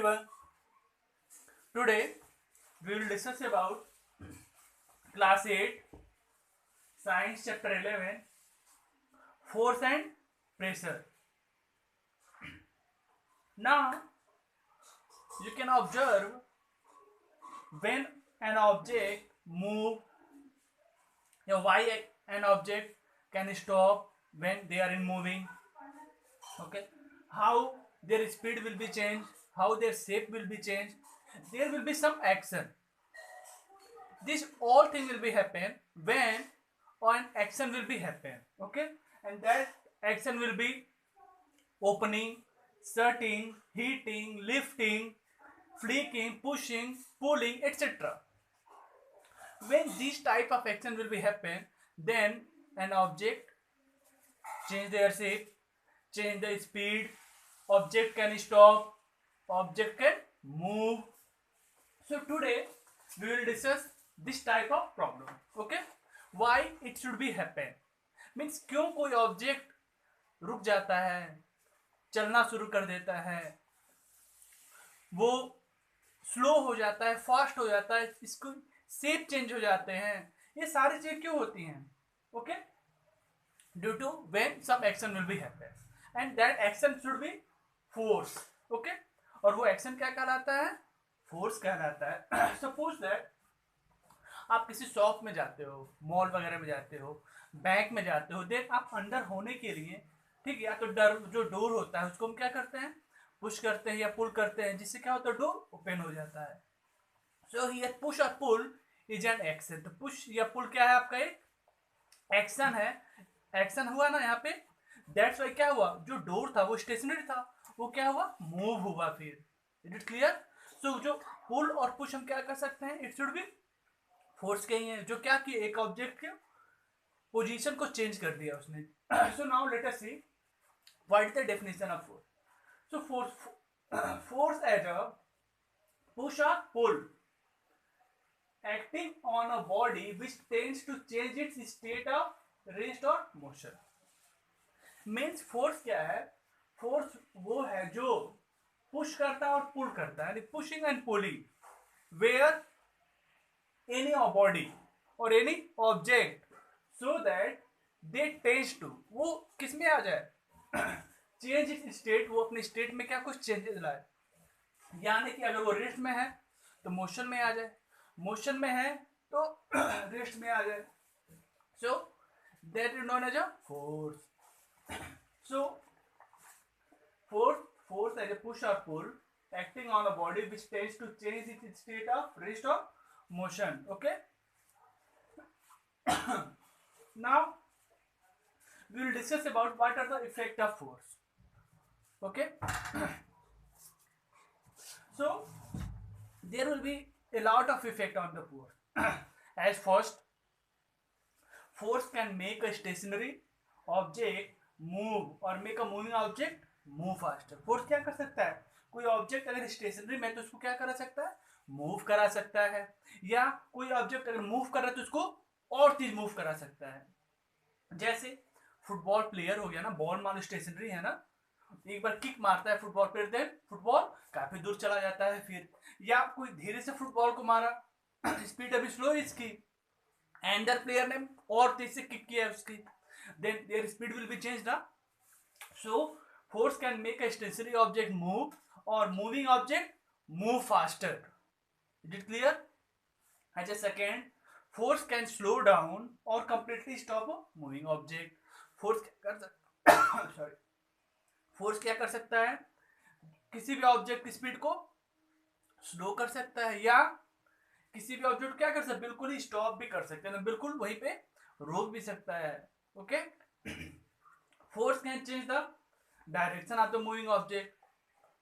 everyone. Today we will discuss about class 8 science chapter 11 force and pressure. Now you can observe when an object move, why an object can stop when they are in moving. Okay, how their speed will be changed, how their shape will be changed. There will be some action. This all thing will be happen when an action will be happen. Okay, and that action will be opening, shutting, heating, lifting, flicking, pushing, pulling, etc. When this type of action will be happen, then an object change their shape, change the speed, object can stop, object can move. So today we will discuss this type of problem. Okay, why it should be happen, means क्यों कोई object रुक जाता है, चलना शुरू कर देता है, वो स्लो हो जाता है, फास्ट हो जाता है, इसको शेप चेंज हो जाते हैं, ये सारी चीजें क्यों होती हैं? Okay, due to when some action will be happen and that action should be force. Okay, और वो एक्शन क्या कहलाता है? फोर्स कहलाता है. सपोज दैट आप किसी शॉप में जाते हो, मॉल वगैरह में जाते हो, बैंक में जाते हो, देन आप अंदर होने के लिए, ठीक है, या तो जो डोर होता है उसको हम क्या करते हैं, पुश करते हैं या पुल करते हैं, जिससे क्या होता है, डोर ओपन हो जाता है. So here push or pull is an action. तो पुश या पुल क्या है? आपका एक एक्शन है. एक्शन हुआ ना यहाँ पे, दैट्स वाई क्या हुआ, जो डोर था वो स्टेशनरी था, वो क्या हुआ, मूव हुआ. फिर इट इज क्लियर. सो जो पुल और पुश हम क्या कर सकते हैं, इट शुड बी फोर्स के ही है, जो क्या कि एक ऑब्जेक्ट के पोजीशन को चेंज कर दिया उसने. So now let us see what is the definition of force. So force as a push or pull acting on a body which tends to change its state of rest or motion. Means force क्या है? Force वो है जो push करता है और पुल करता है, pushing and pulling, where any body or any object so that they tends to, वो किस में आ जाए, चेंज इट्स स्टेट, वो अपने स्टेट में क्या कुछ चेंजेस लाए. यानी कि अगर वो रेस्ट में है तो मोशन में आ जाए, मोशन में है तो रेस्ट में आ जाए. So that is known as a force. So force as a push or pull acting on a body which tends to change its state of rest or motion. Okay, now we will discuss about what are the effect of force. Okay, so there will be a lot of effect on the force. As first, force can make a stationary object move or make a moving object move faster. force क्या कर सकता है? कोई object अगर stationery में तो उसको क्या करा सकता है, मूव करा सकता है, या कोई ऑब्जेक्ट अगर मूव कर रहा है तो उसको और चीज मूव करा सकता है. जैसे फुटबॉल प्लेयर हो गया ना, बॉल मान लो स्टेशनरी है ना, एक बार किक मारता है फुटबॉल प्लेयर, देन फुटबॉल काफी दूर चला जाता है. फिर या कोई धीरे से फुटबॉल को मारा, स्पीड अभी स्लो इसकी, एंडर प्लेयर ने और तेज से किक किया उसकी, then their speed will be change ना. So force can make a stationary object move और moving object move faster. Is it clear? As a second, force can slow down और completely stop moving object. Force क्या कर सकता sorry force क्या कर सकता है, किसी भी ऑब्जेक्ट की स्पीड को स्लो कर सकता है, या किसी भी ऑब्जेक्ट क्या कर सकता है, बिल्कुल ही स्टॉप भी कर सकते हैं, बिल्कुल वहीं पे रोक भी सकता है. Okay, force can change the direction of the moving object.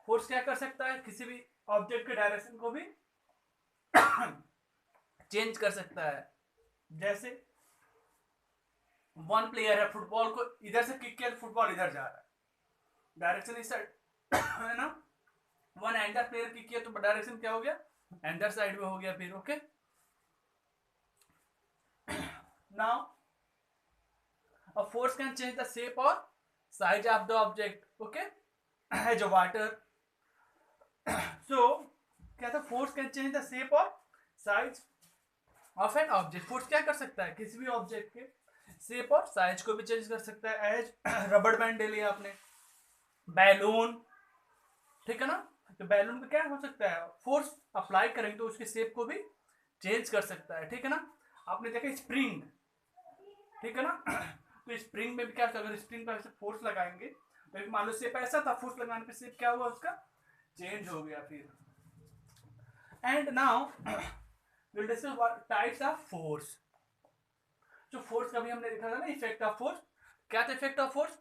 Force क्या कर सकता है, किसी भी ऑब्जेक्ट के डायरेक्शन को भी चेंज कर सकता है. जैसे वन प्लेयर है, फुटबॉल को इधर से किक किया तो फुटबॉल इधर जा रहा है, डायरेक्शन इस साइड है ना. वन एंडर प्लेयर किक किया तो डायरेक्शन क्या हो गया, एंडर साइड में हो गया. फिर okay, now a force can change the shape और size of the object. Okay, as a water. So force can change the shape और size of an object. Force क्या कर सकता है, किसी भी ऑब्जेक्ट के शेप और साइज को भी चेंज कर सकता है। एज रबड़ बैंड ले लिया आपने, बैलून, ठीक है ना, तो बैलून पे क्या हो सकता है, फोर्स अप्लाई करेंगे तो उसके शेप को भी चेंज कर सकता है, ठीक है ना। आपने देखा स्प्रिंग, ठीक है ना, तो स्प्रिंग में भी क्या होता है, अगर स्प्रिंग पर फोर्स लगाएंगे तो मान लो शेप ऐसा था, फोर्स लगाने पे शेप क्या हुआ उसका, चेंज हो गया फिर। And now will discuss what types of force. जो फोर्स का भी हमने देखा था ना, इफेक्ट ऑफ फोर्स। क्या था effect of force?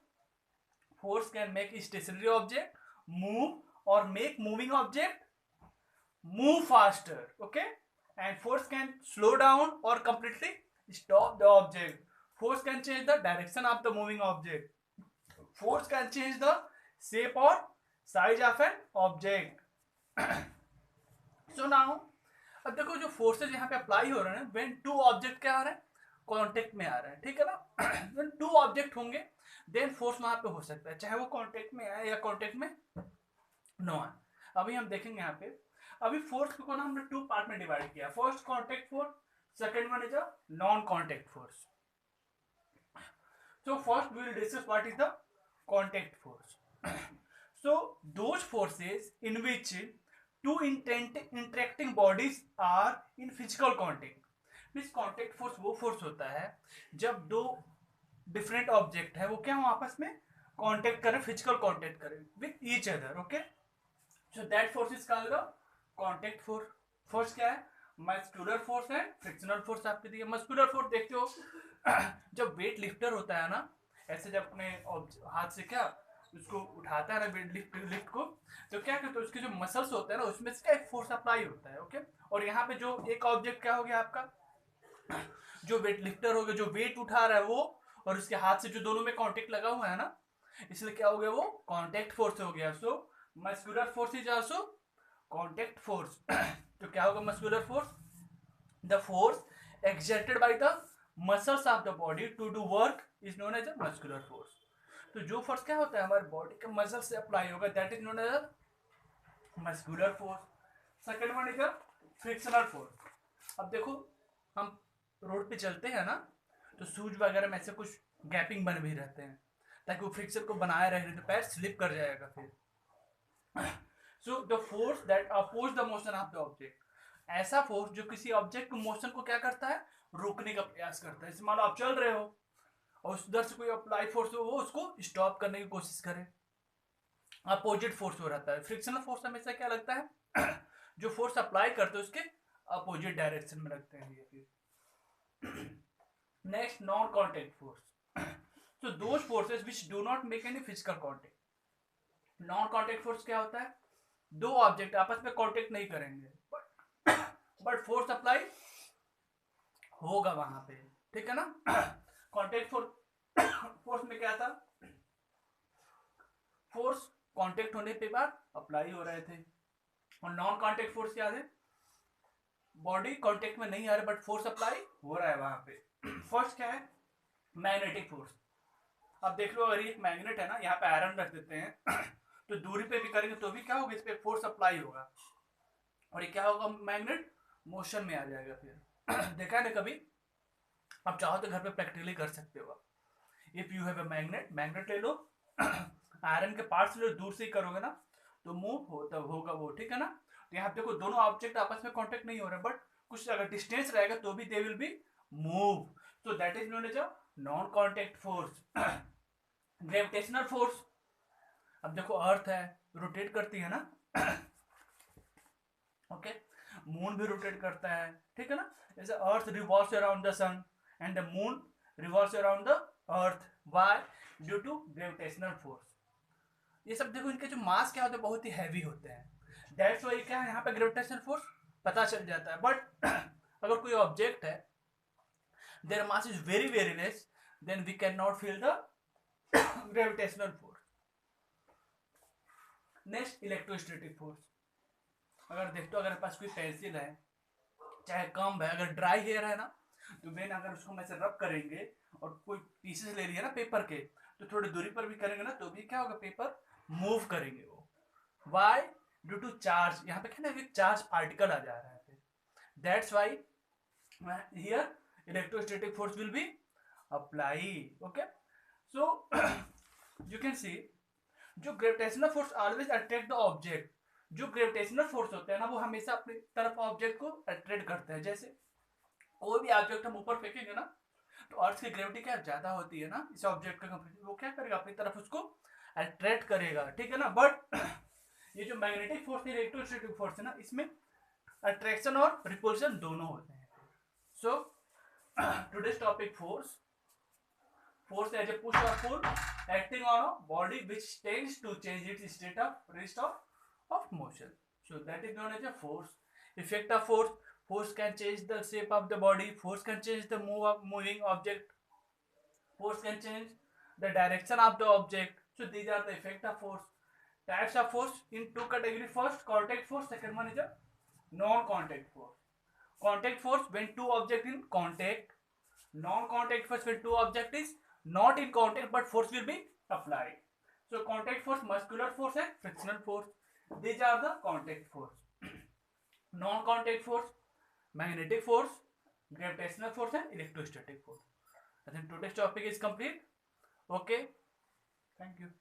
Force can make stationary object move और make moving object move faster, okay, and force can slow down or completely stop the object. Force can change the direction of the moving object. Force can change the shape or size of an object. So now अब देखो जो forces यहाँ पे apply हो रहे हैं, when to object क्या आ रहे हैं, कांटेक्ट में आ रहे हैं, ठीक है ना। व्हेन टू ऑब्जेक्ट होंगे देन फोर्स वहां पे हो सकता है, चाहे वो कांटेक्ट में आए या कांटेक्ट में नो आए। अभी हम देखेंगे यहाँ पे, अभी फोर्स को ना हमने टू पार्ट में डिवाइड किया, first contact force, second one is a non contact force. So first we will discuss what is the contact force. So those forces in which two interacting bodies are in physical contact. This contact force वो force होता है जब दो different object है वो क्या हो आपस में contact करें, physical contact करें with each other, okay? So that force is called the contact force. Force क्या है? मस्कुलर फोर्स है, फ्रिक्शनल फोर्स आपके दिए। मस्कुलर फोर्स देखते हो जब वेट लिफ्टर होता है ना, ऐसे जब अपने हाथ से क्या उसको उठाता है ना वेट लिफ्ट को, तो क्या करते हैं उसके जो मसल्स होते हैं ना उसमें से क्या एक फोर्स अप्लाई होता है, ओके। और यहाँ पे जो एक ऑब्जेक्ट क्या हो गया आपका, जो वेट लिफ्टर हो गया, जो वेट उठा रहा है वो, और उसके हाथ से जो दोनों में कॉन्टेक्ट लगा हुआ है ना, इसलिए क्या हो गया वो कॉन्टेक्ट फोर्स हो गया। So muscular force is also contact force. तो क्या होगा muscular force, the force exerted by the muscles of the body to do work is known as a muscular force. तो जो फोर्स क्या होता है हमारे बॉडी के मसल से अप्लाई होगा that is known as muscular force. Second one is frictional force. अब देखो हम रोड पे चलते हैं ना, तो शूज वगैरह में ऐसे कुछ गैपिंग बन भी रहते हैं ताकि वो फ्रिक्शन को बनाए रहे, तो पैर स्लिप कर जाएगा फिर। So the force that oppose the motion of the object, ऐसा फोर्स जो किसी ऑब्जेक्ट के मोशन को क्या करता है, रोकने का प्रयास करता है। जैसे मान लो आप चल रहे हो और उधर से कोई अप्लाई फोर्स हो, वो उसको स्टॉप करने की कोशिश करे, अपोजिट फोर्स हो रहता है। फ्रिक्शनल फोर्स हमेशा क्या लगता है जो फोर्स अप्लाई करते हैं उसके अपोजिट डायरेक्शन में लगते हैं ये फिर। Next non contact force. So those forces which do not make any physical contact. Non contact force क्या होता है, दो ऑब्जेक्ट आपस में कॉन्टेक्ट नहीं करेंगे बट फोर्स अप्लाई होगा वहां पे, ठीक है ना। कॉन्टेक्ट फोर्स में क्या था, फोर्स कांटेक्ट होने पे बाद अप्लाई हो रहे थे। और नॉन कांटेक्ट फोर्स क्या है, बॉडी कांटेक्ट में नहीं आ रहा बट फोर्स अप्लाई हो रहा है वहां पे। फर्स्ट क्या है, मैग्नेटिक फोर्स। अब देख लो अगर ये एक मैग्नेट है ना, यहाँ पे आयरन रख देते हैं तो दूरी पे भी करेंगे तो भी क्या होगा, इस पे फोर्स अप्लाई होगा और ये क्या होगा, मैग्नेट मोशन में आ जाएगा फिर। देखा है ना कभी, आप चाहो तो घर पे प्रैक्टिकली कर सकते हो। If you have a magnet, magnet ले लो, आयरन के पार्ट्स ले लो, दूर से ही करोगे ना तो मूव होता होगा वो, ठीक है ना। तो यहाँ देखो दोनों ऑब्जेक्ट आपस में कांटेक्ट नहीं हो रहे बट कुछ अगर डिस्टेंस रहेगा तो भी they will be move, so that is known as a non contact force. Gravitational force, अब देखो अर्थ है रोटेट करती है ना, ओके, मून भी रोटेट करता है, ठीक है ना। जैसे earth revolves around the sun and the moon revolves around the earth, why, due to gravitational force. ये सब देखो इनके जो मास क्या होते हैं बहुत ही हैवी होते हैं, दैट्स व्हाई क्या है यहाँ पे ग्रेविटेशनल फोर्स पता चल जाता है। बट अगर कोई ऑब्जेक्ट है their mass is very very less then we can not feel the gravitational force. Next electrostatic force. अगर देखते हो अगर पास कोई पेंसिल है चाहे कम है, अगर ड्राई हेयर है ना तो वेन अगर उसको हम ऐसे रब करेंगे और कोई पीसेस ले लिया ना पेपर के, तो थोड़ी दूरी पर भी करेंगे ना तो भी क्या होगा, पेपर मूव करेंगे वो। वाई, ड्यू टू चार्ज, यहाँ पे क्या ना एक चार्ज पार्टिकल आ जा रहा है, that's why here electrostatic force will be apply. Okay, so you can see जो gravitational force always attract the object. जो ग्रेविटेशनल फोर्स होते हैं ना वो हमेशा अपनी तरफ ऑब्जेक्ट को अट्रैक्ट करते हैं. जैसे कोई भी ऑब्जेक्ट हम ऊपर फेंकेंगे ना तो अर्थ की ग्रेविटी क्या ज्यादा होती है ना इस ऑब्जेक्ट का कंपेरिजन, वो क्या करेगा अपनी तरफ उसको अट्रैक्ट करेगा, ठीक है ना. बट ये जो मैग्नेटिक फोर्स है, इलेक्ट्रोस्टैटिक फोर्स है ना, इसमें अट्रैक्शन और रिपल्शन दोनों होते हैं. So today's topic force. Force as a push or pull acting on a body which tends to change its state of rest of motion. So that is known as a force. Effect of force. Force can change the shape of the body. Force can change the moving object. Force can change the direction of the object. So these are the effect of force. Types of force in two categories. First, contact force. Second one is a non-contact force. Contact force when two objects in contact. Non-contact force when two objects is not in contact but force will be applied. So contact force, muscular force and frictional force. These are the contact force. Non-contact force, magnetic force, gravitational force and electrostatic force. I think today's topic is complete. Okay. Thank you.